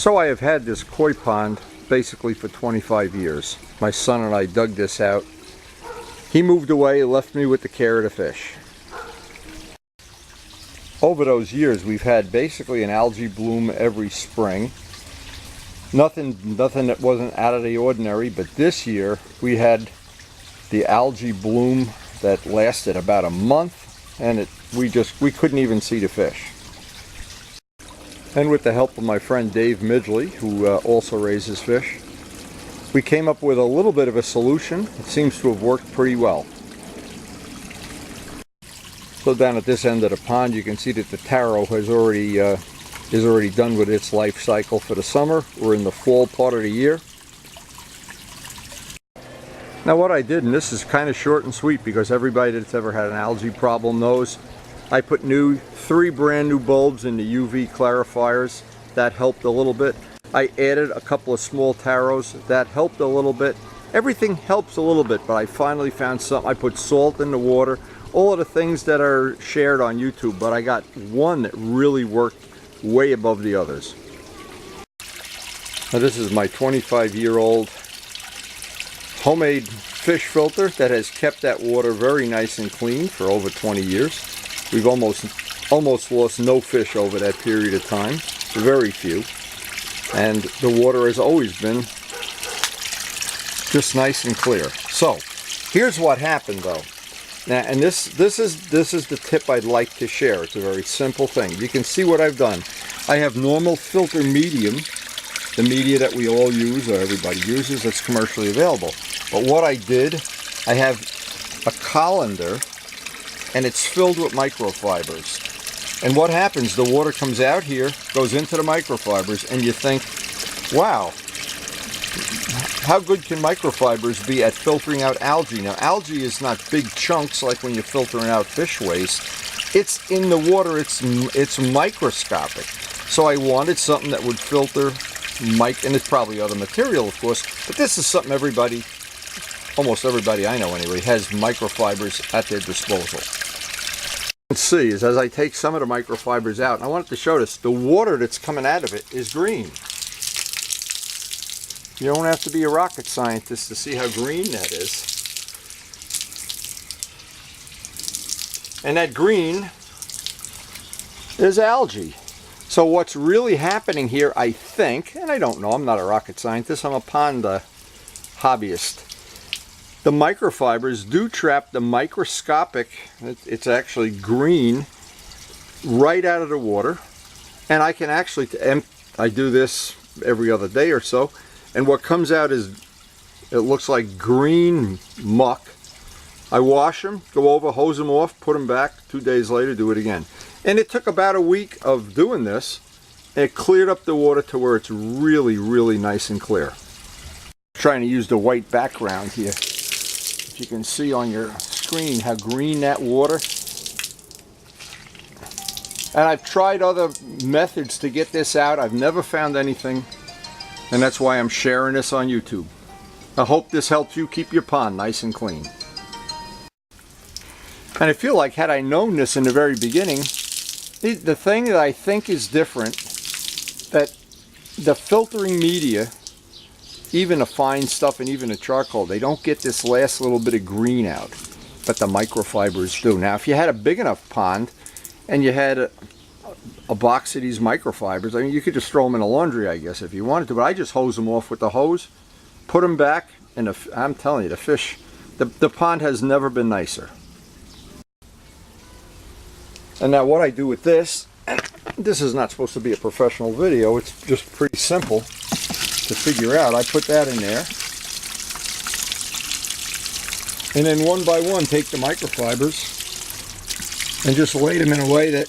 So I have had this koi pond basically for 25 years. My son and I dug this out. He moved away and left me with the care of the fish. Over those years we've had basically an algae bloom every spring. Nothing that wasn't out of the ordinary, but this year we had the algae bloom that lasted about a month, and we couldn't even see the fish. And with the help of my friend Dave Midgley, who also raises fish, we came up with a little bit of a solution. It seems to have worked pretty well. So down at this end of the pond you can see that the taro is already done with its life cycle for the summer. We're in the fall part of the year. Now what I did, and this is kind of short and sweet because everybody that's ever had an algae problem knows, I put 3 brand new bulbs in the UV clarifiers. That helped a little bit. I added a couple of small taros. That helped a little bit. Everything helps a little bit, but I finally found something. I put salt in the water. All of the things that are shared on YouTube, but I got one that really worked way above the others. Now this is my 25-year-old homemade fish filter that has kept that water very nice and clean for over 20 years. We've almost lost no fish over that period of time, very few. And the water has always been just nice and clear. So, here's what happened though. Now, and this is the tip I'd like to share. It's a very simple thing. You can see what I've done. I have normal filter medium, the media that we all use or everybody uses that's commercially available. But what I did, I have a colander, and it's filled with microfibers. And what happens, the water comes out here, goes into the microfibers, and you think, wow, how good can microfibers be at filtering out algae? Now, algae is not big chunks like when you're filtering out fish waste. It's in the water, it's microscopic. So I wanted something that would filter and it's probably other material, of course, but this is something almost everybody I know anyway, has microfibers at their disposal. Let's see, is as I take some of the microfibers out, and I wanted to show this, the water that's coming out of it is green. You don't have to be a rocket scientist to see how green that is. And that green is algae. So what's really happening here, I think, and I don't know, I'm not a rocket scientist, I'm a pond hobbyist. The microfibers do trap the microscopic, it's actually green, right out of the water. And I can actually, I do this every other day or so, and what comes out is, it looks like green muck. I wash them, go over, hose them off, put them back, 2 days later, do it again. And it took about a week of doing this, and it cleared up the water to where it's really, really nice and clear. I'm trying to use the white background here. If you can see on your screen how green that water. And I've tried other methods to get this out. I've never found anything, and that's why I'm sharing this on YouTube. I hope this helps you keep your pond nice and clean. And I feel like had I known this in the very beginning, the thing that I think is different, that the filtering media, even the fine stuff and even the charcoal, they don't get this last little bit of green out, but the microfibers do. Now if you had a big enough pond and you had a box of these microfibers, I mean, you could just throw them in the laundry, I guess, if you wanted to, but I just hose them off with the hose, put them back, and I'm telling you, the fish, the pond has never been nicer. And now what I do with this, this is not supposed to be a professional video, it's just pretty simple to figure out. I put that in there, and then one by one take the microfibers and just lay them in a way that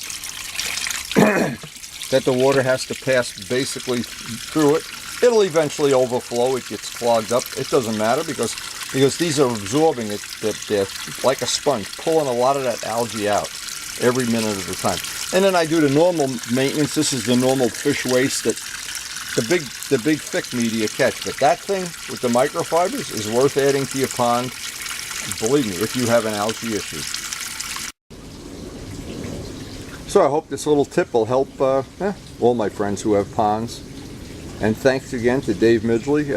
that the water has to pass basically through it. It'll eventually overflow, it gets clogged up, it doesn't matter because these are absorbing it, they're like a sponge, pulling a lot of that algae out every minute of the time. And then I do the normal maintenance. This is the normal fish waste that the big thick media catch. But that thing with the microfibers is worth adding to your pond, believe me, if you have an algae issue. So I hope this little tip will help all my friends who have ponds. And thanks again to Dave Midgley.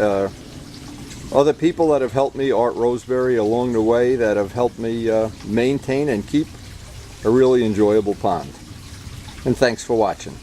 Other people that have helped me, Art Roseberry, along the way, that have helped me maintain and keep a really enjoyable pond. And thanks for watching.